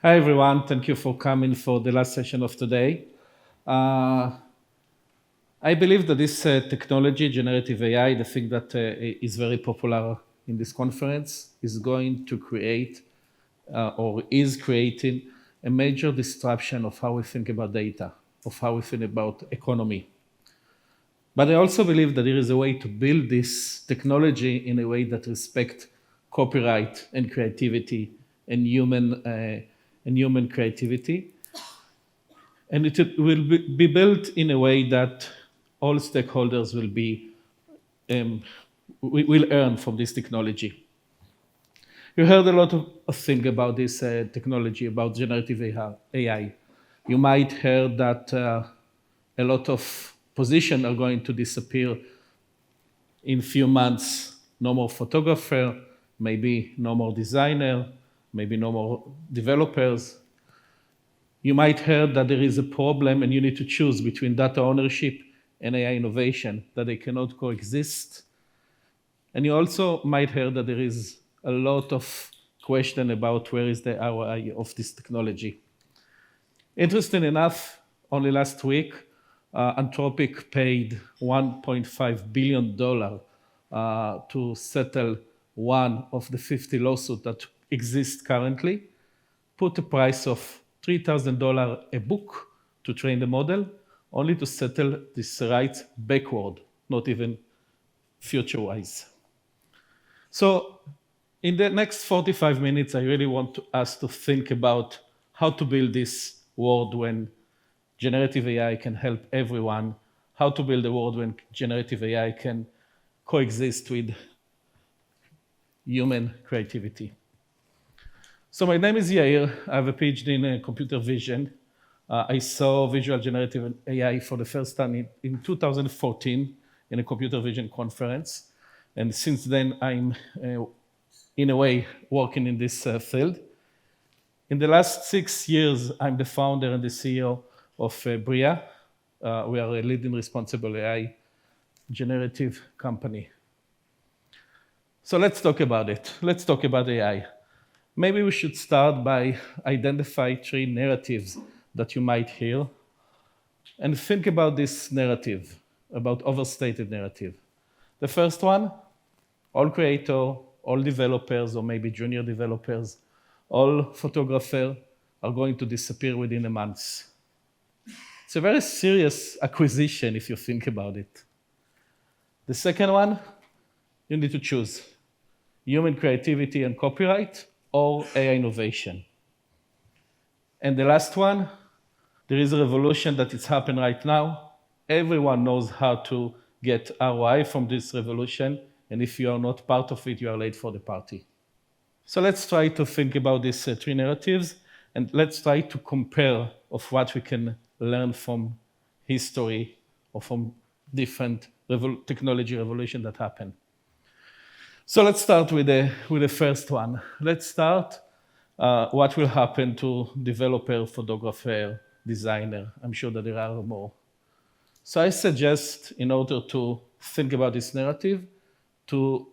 Hi, everyone. Thank you for coming for the last session of today. I believe that this technology, generative AI, the thing that is very popular in this conference, is going to create or is creating a major disruption of how we think about data, of how we think about economy. But I also believe that there is a way to build this technology in a way that respects copyright and creativity and human creativity. And it will be built in a way that all stakeholders will earn from this technology. You heard a lot of things about this technology, about generative AI. You might hear that a lot of positions are going to disappear in few months. No more photographer, maybe no more designer, maybe no more developers. You might hear that there is a problem and you need to choose between data ownership and AI innovation, that they cannot coexist. And you also might hear that there is a lot of question about where is the ROI of this technology. Interesting enough, only last week, Anthropic paid $1.5 billion to settle one of the 50 lawsuits that exist currently, put a price of $3,000 a book to train the model, only to settle this rights backward, not even future-wise. So in the next 45 minutes, I really want us to think about how to build this world when generative AI can help everyone, how to build a world when generative AI can coexist with human creativity. So my name is Yair. I have a PhD in computer vision. I saw visual generative AI for the first time in 2014 in a computer vision conference. And since then, I'm, in a way, working in this field. In the last 6 years, I'm the founder and the CEO of Bria. We are a leading responsible AI generative company. So let's talk about it. Let's talk about AI. Maybe we should start by identifying 3 narratives that you might hear and think about this narrative, about overstated narrative. The first one, all creators, all developers, or maybe junior developers, all photographers are going to disappear within a month. It's a very serious acquisition if you think about it. The second one, you need to choose human creativity and copyright or AI innovation. And the last one, there is a revolution that is happening right now. Everyone knows how to get ROI from this revolution, and if you are not part of it, you are late for the party. So let's try to think about these 3 narratives, and let's try to compare of what we can learn from history or from different technology revolution that happened. So let's start with the first one. Let's start what will happen to developer, photographer, designer. I'm sure that there are more. So I suggest, in order to think about this narrative, to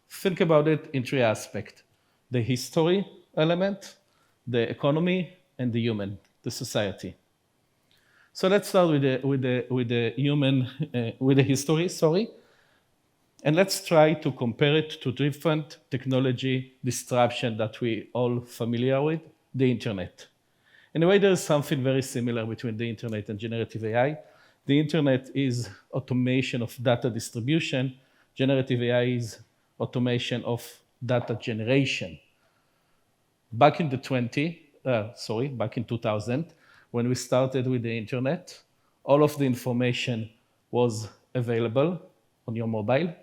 think about it in 3 aspects: the history element, the economy, and the human, the society. So let's start with the history, and let's try to compare it to different technology disruption that we all familiar with, the internet. In a way, there is something very similar between the internet and generative AI. The internet is automation of data distribution. Generative AI is automation of data generation. Back in 2000, when we started with the internet, all of the information was available on your mobile.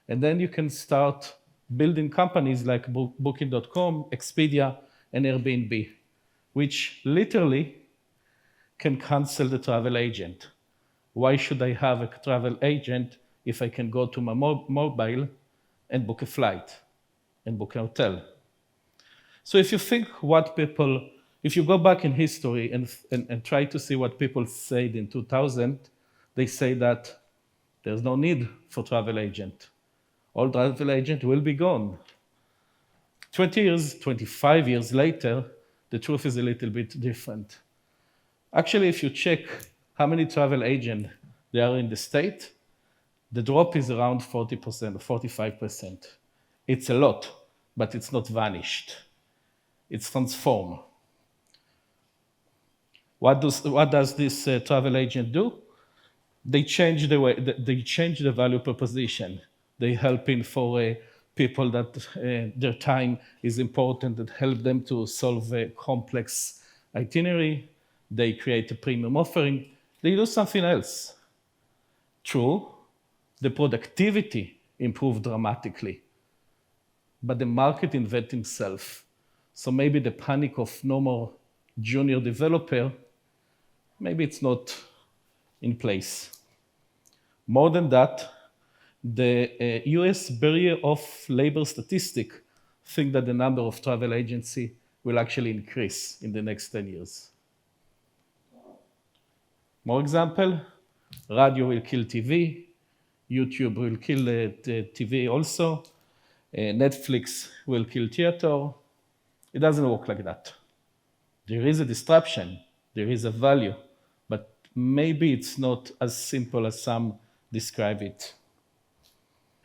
And then you can start building companies like Booking.com, Expedia, and Airbnb, which literally can cancel the travel agent. Why should I have a travel agent if I can go to my mobile and book a flight and book a hotel? So if you think if you go back in history and try to see what people said in 2000, they say that there's no need for travel agent. All travel agent will be gone. 25 years later, the truth is a little bit different. Actually, if you check how many travel agents there are in the state, the drop is around 40% or 45%. It's a lot, but it's not vanished. It's transformed. What does this travel agent do? They change the value proposition. They helping for people that their time is important, that help them to solve a complex itinerary. They create a premium offering. They do something else. True, the productivity improved dramatically, but the market invent itself. So maybe the panic of no more junior developer, maybe it's not in place. More than that, the US Bureau of Labor Statistics think that the number of travel agencies will actually increase in the next 10 years. More example, radio will kill TV, YouTube will kill the TV also, Netflix will kill theater. It doesn't work like that. There is a disruption, there is a value, but maybe it's not as simple as some describe it.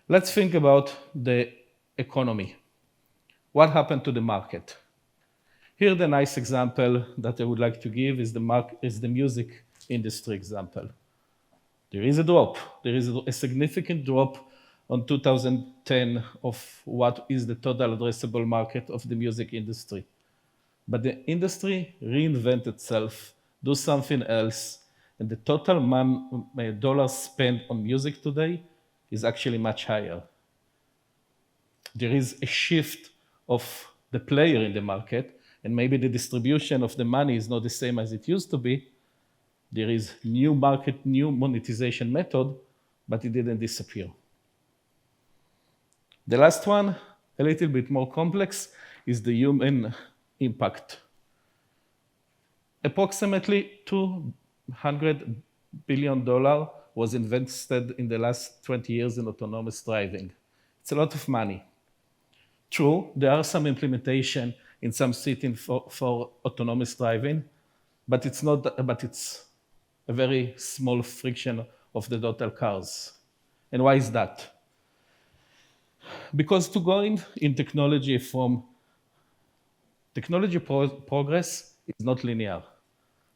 Let's think about the economy. What happened to the market? Here, the nice example that I would like to give is the music industry example. There is a drop. There is a significant drop on 2010 of what is the total addressable market of the music industry. But the industry reinvent itself, do something else, and the total dollars spent on music today is actually much higher. There is a shift of the player in the market, and maybe the distribution of the money is not the same as it used to be. There is new market, new monetization method, but it didn't disappear. The last one, a little bit more complex, is the human impact. Approximately $200 billion was invested in the last 20 years in autonomous driving. It's a lot of money. True, there are some implementation in some cities for autonomous driving, but it's a very small fraction of the total cars. And why is that? Because to go in technology progress is not linear.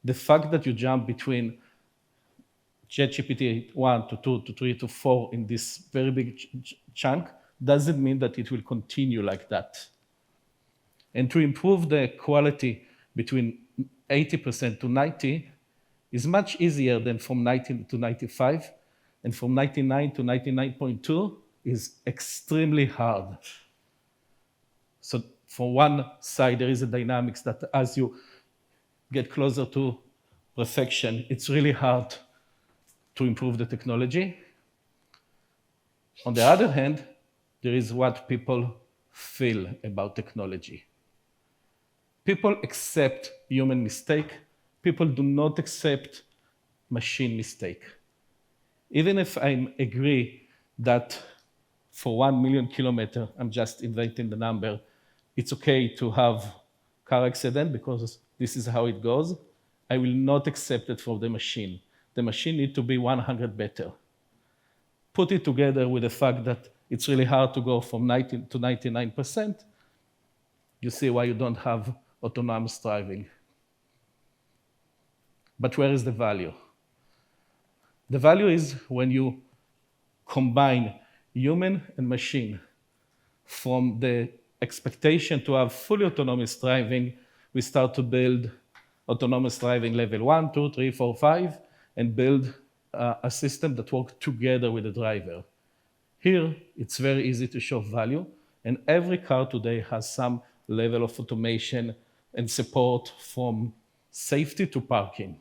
The fact that you jump between ChatGPT 1 to 2 to 3 to 4 in this very big chunk doesn't mean that it will continue like that. And to improve the quality between 80% to 90 is much easier than from 90 to 95, and from 99 to 99.2 is extremely hard. So for one side, there is a dynamics that as you get closer to perfection, it's really hard to improve the technology. On the other hand, there is what people feel about technology. People accept human mistake. People do not accept machine mistake. Even if I agree that for 1 million kilometers, I'm just inventing the number, it's okay to have car accident because this is how it goes, I will not accept it for the machine. The machine needs to be 100 better. Put it together with the fact that it's really hard to go from 90 to 99%, you see why you don't have autonomous driving. But where is the value? The value is when you combine human and machine. From the expectation to have fully autonomous driving, we start to build autonomous driving level 1, 2, 3, 4, 5, and build a system that works together with the driver. Here, it's very easy to show value, and every car today has some level of automation and support from safety to parking.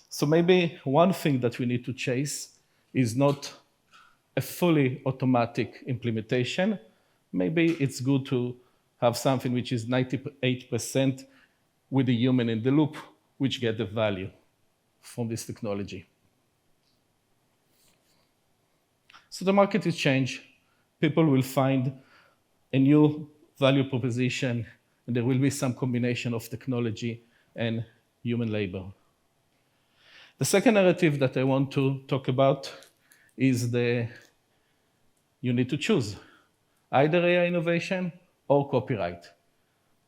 So maybe one thing that we need to chase is not a fully automatic implementation. Maybe it's good to have something which is 98% with the human in the loop, which get the value from this technology. So the market is changed. People will find a new value proposition and there will be some combination of technology and human labor. The second narrative that I want to talk about is you need to choose either AI innovation or copyright,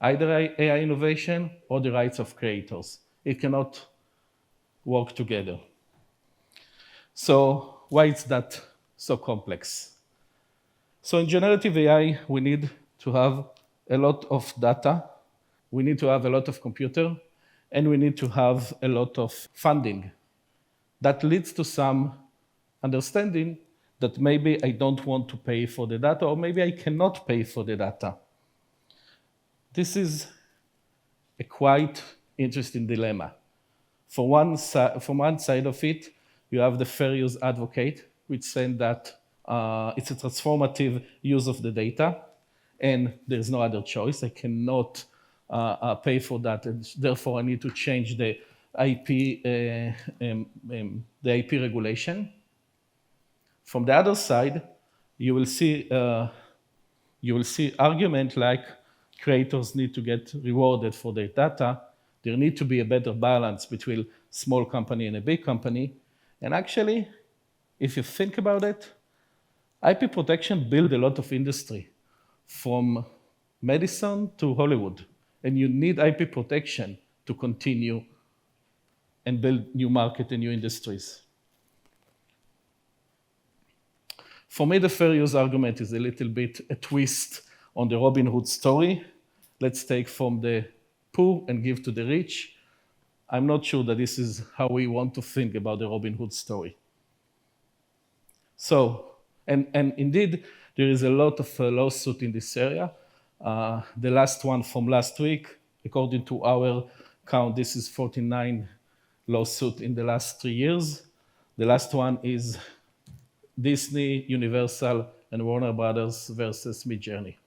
either AI innovation or the rights of creators. It cannot work together. So why is that so complex? So in generative AI, we need to have a lot of data, we need to have a lot of computer, and we need to have a lot of funding. That leads to some understanding that maybe I don't want to pay for the data, or maybe I cannot pay for the data. This is a quite interesting dilemma. From one side of it, you have the fair use advocate, which saying that it's a transformative use of the data, and there's no other choice. I cannot pay for that, and therefore I need to change the IP regulation. From the other side, you will see argument like creators need to get rewarded for their data. There need to be a better balance between small company and a big company. And actually, if you think about it, IP protection build a lot of industry, from medicine to Hollywood. And you need IP protection to continue and build new market and new industries. For me, the fair use argument is a little bit a twist on the Robin Hood story. Let's take from the poor and give to the rich. I'm not sure that this is how we want to think about the Robin Hood story. So, and indeed, there is a lot of lawsuit in this area. The last one from last week, according to our count, this is 49 lawsuit in the last 3 years. The last one is Disney, Universal, and Warner Brothers versus Midjourney.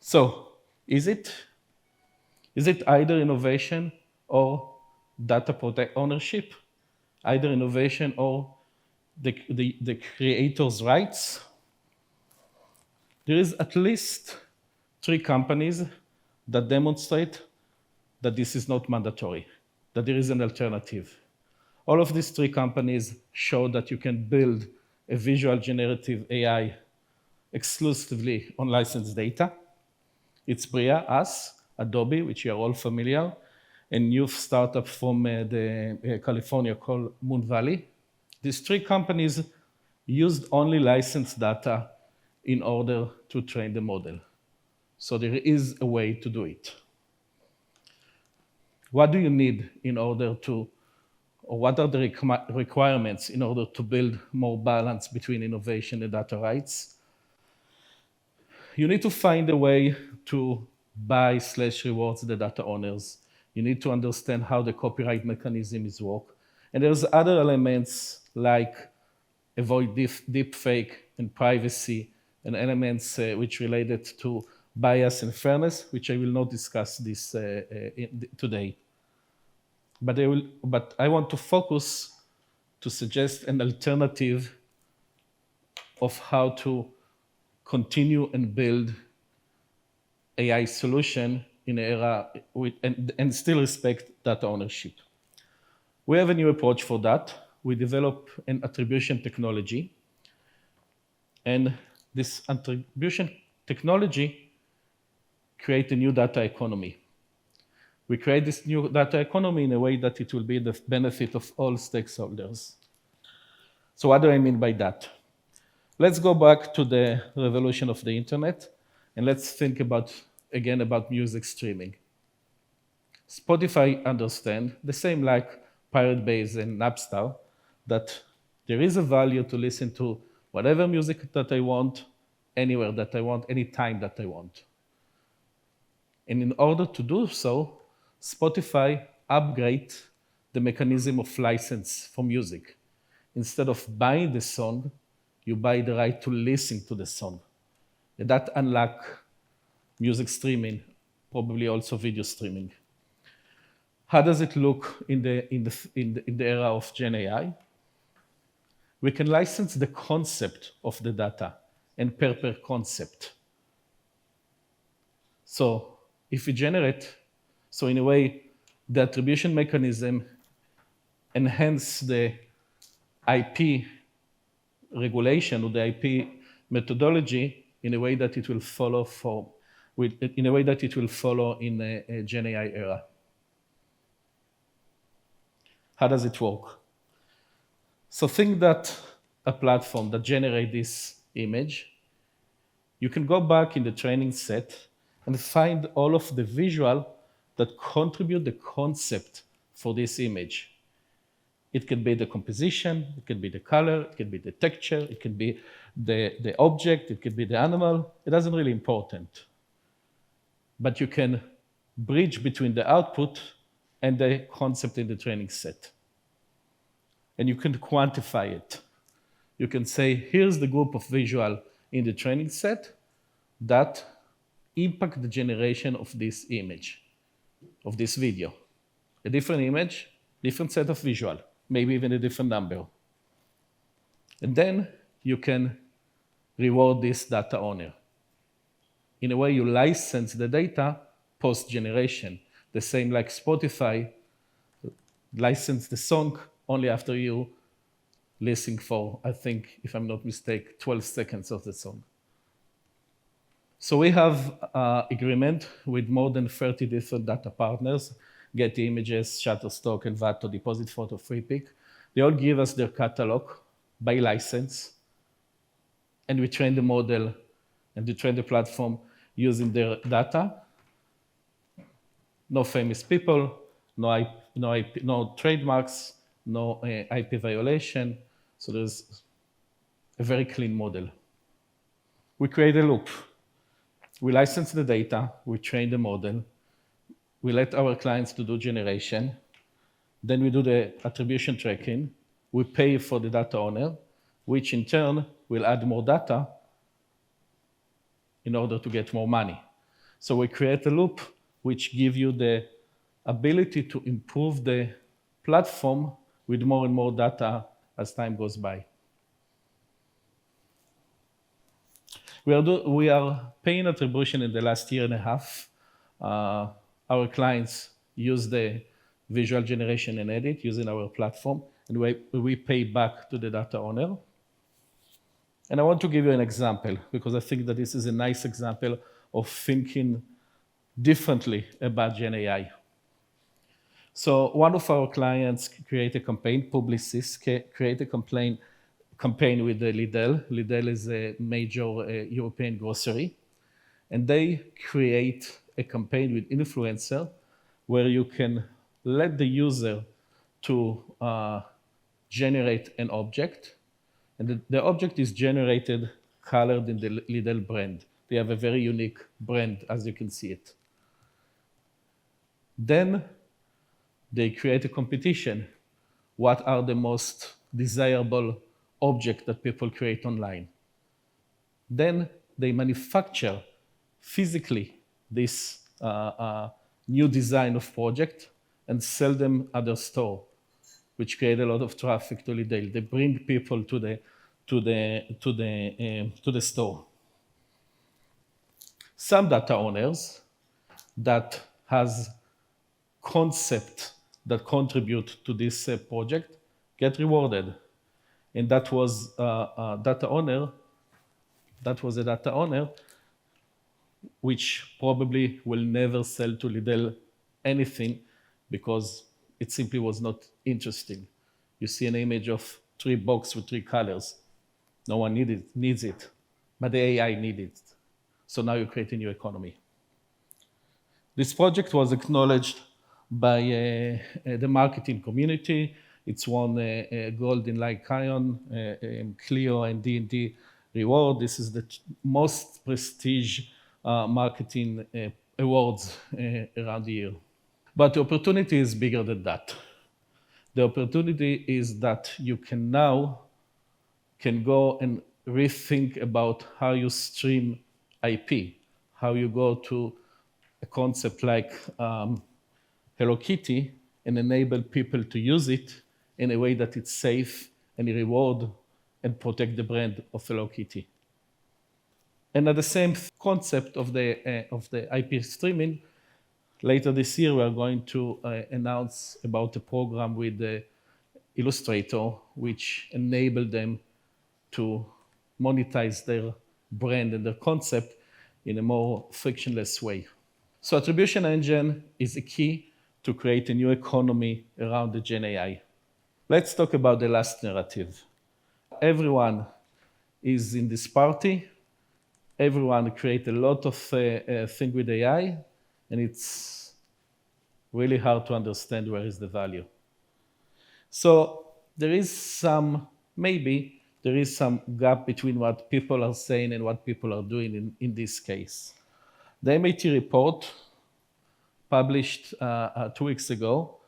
So, is it either innovation or data protect ownership? Either innovation or the creator's rights? There is at least 3 companies that demonstrate that this is not mandatory, that there is an alternative. All of these 3 companies show that you can build a visual generative AI exclusively on licensed data. It's Bria, us, Adobe, which you are all familiar, a new startup from California called Moon Valley. These 3 companies used only licensed data in order to train the model. So there is a way to do it. What do you need in order to, or what are the requirements in order to build more balance between innovation and data rights? You need to find a way to buy/rewards the data owners. You need to understand how the copyright mechanism is work. And there's other elements like avoid deep fake and privacy, and elements which related to bias and fairness, which I will not discuss this today. But I want to focus to suggest an alternative of how to continue and build AI solution in an era and still respect data ownership. We have a new approach for that. We develop an attribution technology. And this attribution technology create a new data economy. We create this new data economy in a way that it will be the benefit of all stakeholders. So what do I mean by that? Let's go back to the revolution of the internet, and let's think again about music streaming. Spotify understand, the same like Pirate Bay and Napster, that there is a value to listen to whatever music that I want, anywhere that I want, anytime that I want. And in order to do so, Spotify upgrade the mechanism of license for music. Instead of buying the song, you buy the right to listen to the song. And that unlock music streaming, probably also video streaming. How does it look in the era of Gen AI? We can license the concept of the data and per concept. So if we generate, so in a way, the attribution mechanism enhance the IP regulation or the IP methodology in a way that it will follow in a way that it will follow in a Gen AI era. How does it work? So think that a platform that generates this image, you can go back in the training set and find all of the visual that contribute the concept for this image. It can be the composition, it can be the color, it can be the texture, it can be the object, it can be the animal. It doesn't really important. But you can bridge between the output and the concept in the training set. And you can quantify it. You can say, here's the group of visual in the training set that impact the generation of this image, of this video. A different image, different set of visual, maybe even a different number. And then you can reward this data owner. In a way, you license the data post-generation, the same like Spotify license the song only after you listen for, I think, if I'm not mistaken, 12 seconds of the song. So we have agreement with more than 30 different data partners, Getty Images, Shutterstock, Adato, Deposit Photo, FreePic. They all give us their catalog by license, and we train the model and we train the platform using their data. No famous people, no trademarks, no IP violation. So there's a very clean model. We create a loop. We license the data, we train the model, we let our clients to do generation, then we do the attribution tracking, we pay for the data owner, which in turn will add more data in order to get more money. So we create a loop which gives you the ability to improve the platform with more and more data as time goes by. We are paying attribution in the last year and a half. Our clients use the visual generation and edit using our platform, and we pay back to the data owner. And I want to give you an example, because I think that this is a nice example of thinking differently about Gen AI. So one of our clients create a campaign, Publicis, create a campaign with the Lidl. Lidl is a major European grocery. And they create a campaign with influencer where you can let the user to generate an object. And the object is generated colored in the Lidl brand. They have a very unique brand, as you can see it. Then they create a competition. What are the most desirable objects that people create online? Then they manufacture physically this new design of project and sell them at their store, which create a lot of traffic to Lidl. They bring people to the store. Some data owners that has concept that contribute to this project get rewarded. And that was a data owner which probably will never sell to Lidl anything because it simply was not interesting. You see an image of 3 boxes with 3 colors. No one needs it, but the AI needs it. So now you create a new economy. This project was acknowledged by the marketing community. It's won gold in Lycaon, Clio, and D&D reward. This is the most prestige marketing awards around the year. But the opportunity is bigger than that. The opportunity is that you can now go and rethink about how you stream IP, how you go to a concept like Hello Kitty and enable people to use it in a way that it's safe and reward and protect the brand of Hello Kitty. And at the same concept of the IP streaming, later this year we are going to announce about a program with the Illustrator, which enable them to monetize their brand and their concept in a more frictionless way. So attribution engine is a key to create a new economy around the Gen AI. Let's talk about the last narrative. Everyone is in this party. Everyone create a lot of things with AI, and it's really hard to understand where is the value. So there is maybe there is some gap between what people are saying and what people are doing in this case. The MIT report published 2 weeks ago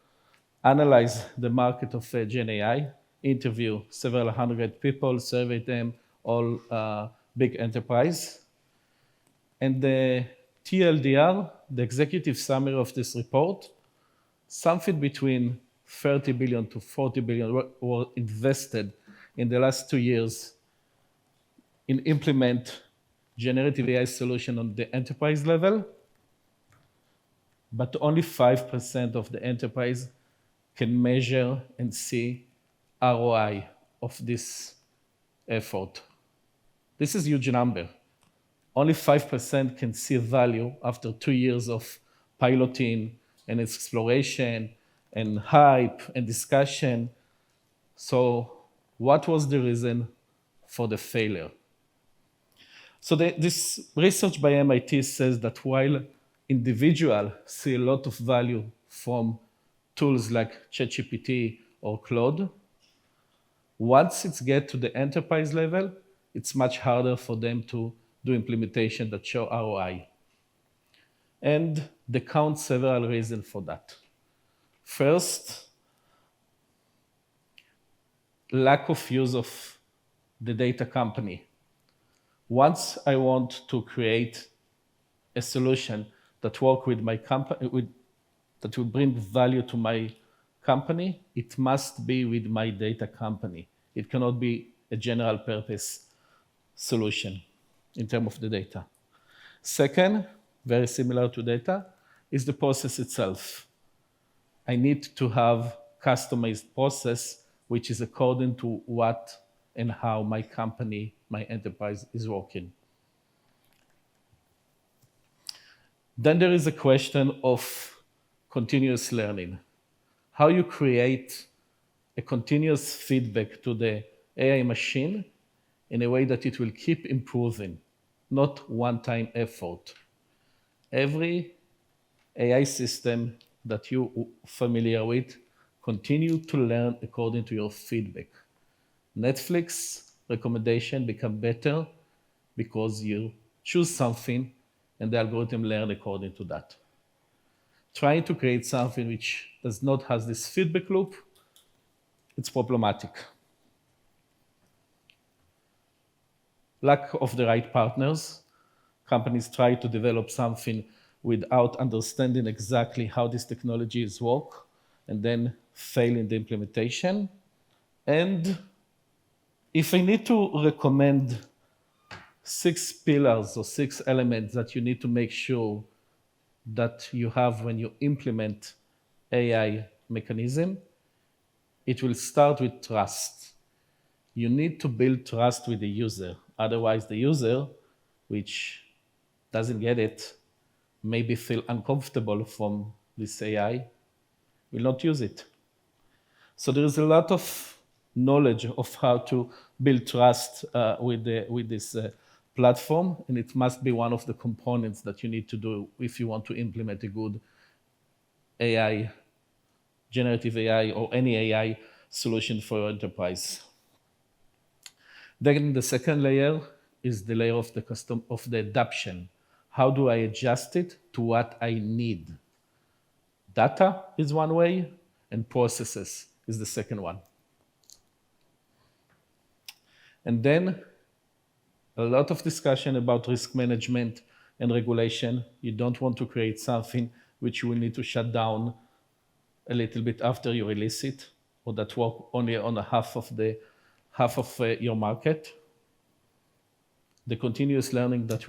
analyzed the market of Gen AI, interviewed several hundred people, surveyed them, all big enterprise. And the TLDR, the executive summary of this report, something between 30 billion to 40 billion were invested in the last 2 years in implement generative AI solution on the enterprise level, but only 5% of the enterprise can measure and see ROI of this effort. This is a huge number. Only 5% can see value after 2 years of piloting and exploration and hype and discussion. So what was the reason for the failure? So this research by MIT says that while individuals see a lot of value from tools like ChatGPT or Claude, once it gets to the enterprise level, it's much harder for them to do implementation that show ROI. And they count several reasons for that. First, lack of use of the data company. Once I want to create a solution that work with my company, that will bring value to my company, it must be with my data company. It cannot be a general purpose solution in terms of the data. Second, very similar to data, is the process itself. I need to have customized process which is according to what and how my company, my enterprise is working. Then there is a question of continuous learning. How you create a continuous feedback to the AI machine in a way that it will keep improving, not one-time effort. Every AI system that you familiar with continue to learn according to your feedback. Netflix recommendation become better because you choose something and the algorithm learn according to that. Trying to create something which does not have this feedback loop, it's problematic. Lack of the right partners. Companies try to develop something without understanding exactly how these technologies work and then fail in the implementation. And if I need to recommend 6 pillars or 6 elements that you need to make sure that you have when you implement AI mechanism, it will start with trust. You need to build trust with the user. Otherwise, the user, which doesn't get it, maybe feel uncomfortable from this AI, will not use it. So there is a lot of knowledge of how to build trust with this platform, and it must be one of the components that you need to do if you want to implement a good AI, generative AI, or any AI solution for your enterprise. Then the second layer is the layer of the adaptation. How do I adjust it to what I need? Data is one way, and processes is the second one. And then a lot of discussion about risk management and regulation. You don't want to create something which you will need to shut down a little bit after you release it, or that work only on half of your market. the continuous learning that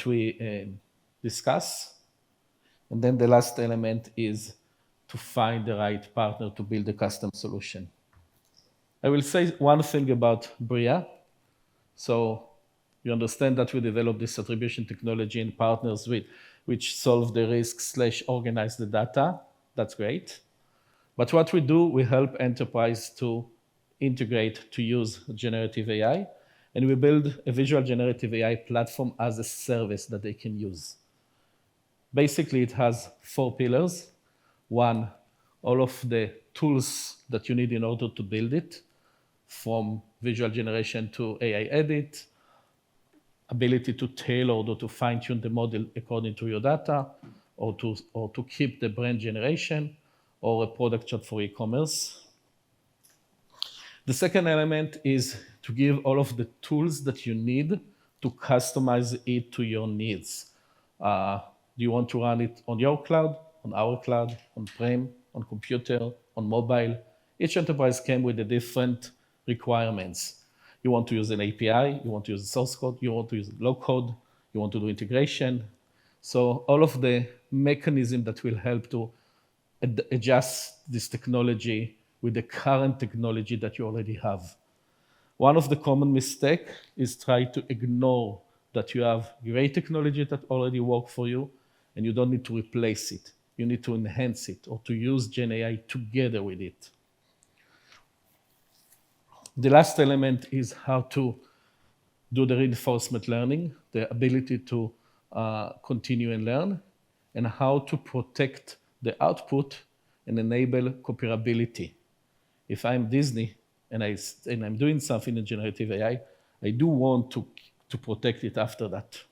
we discuss. And then the last element is to find the right partner to build a custom solution. I will say one thing about BRIA. So you understand that we develop this attribution technology in partners which solve the risk/organize the data. That's great. But what we do, we help enterprise to integrate, to use generative AI, and we build a visual generative AI platform as a service that they can use. Basically, it has 4 pillars. One, all of the tools that you need in order to build it, from visual generation to AI edit, ability to tailor or to fine-tune the model according to your data, or to keep the brand generation, or a product chat for e-commerce. The second element is to give all of the tools that you need to customize it to your needs. Do you want to run it on your cloud, on our cloud, on-prem, on computer, on mobile? Each enterprise came with the different requirements. You want to use an API, you want to use a source code, you want to use low code, you want to do integration. So all of the mechanism that will help to adjust this technology with the current technology that you already have. One of the common mistakes is try to ignore that you have great technology that already works for you, and you don't need to replace it. You need to enhance it or to use Gen AI together with it. The last element is how to do the reinforcement learning, the ability to continue and learn, and how to protect the output and enable cooperability. If I'm Disney and I'm doing something in generative AI, I do want to protect it after that.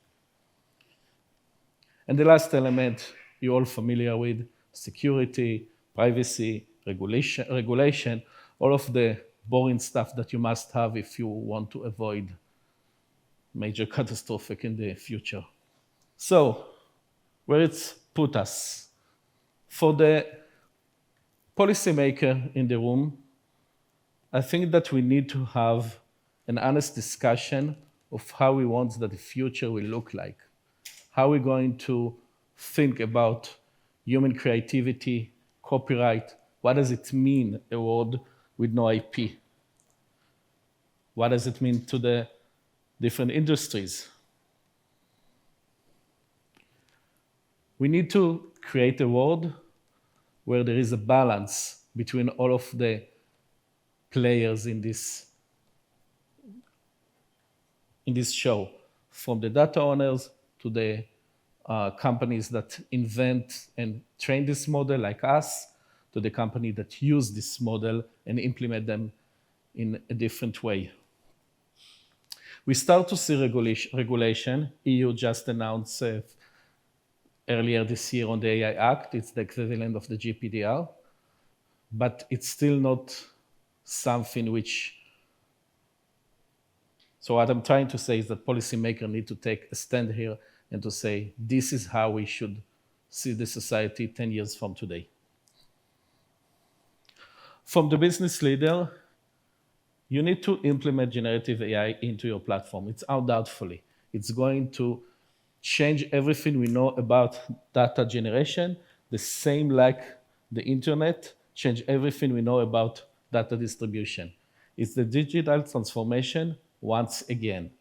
And the last element you're all familiar with, security, privacy, regulation, all of the boring stuff that you must have if you want to avoid major catastrophe in the future. So, where it's put us? For the policymaker in the room, I think that we need to have an honest discussion of how we want that the future will look like. How we're going to think about human creativity, copyright. What does it mean, a world with no IP? What does it mean to the different industries? We need to create a world where there is a balance between all of the players in this show, from the data owners to the companies that invent and train this model like us, to the company that use this model and implement them in a different way. We start to see regulation. EU just announced earlier this year on the AI Act. It's the equivalent of the GDPR, but it's still not something which... So what I'm trying to say is that policymakers need to take a stand here and to say, this is how we should see the society 10 years from today. From the business leader, you need to implement generative AI into your platform. It's undoubtedly. It's going to change everything we know about data generation, the same like the internet, change everything we know about data distribution. It's the digital transformation once again.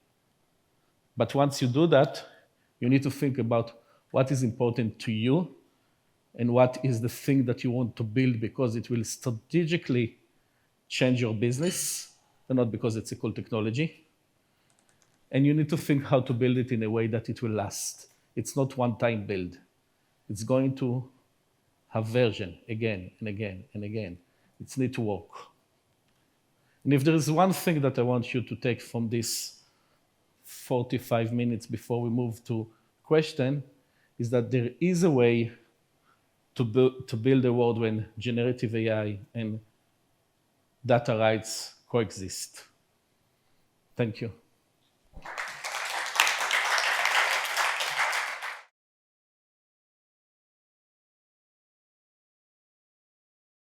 But once you do that, you need to think about what is important to you and what is the thing that you want to build because it will strategically change your business, and not because it's a cool technology. And you need to think how to build it in a way that it will last. It's not one-time build. It's going to have version again and again and again. It needs to work. And if there is one thing that I want you to take from this 45 minutes before we move to question, is that there is a way to build a world when generative AI and data rights coexist. Thank you.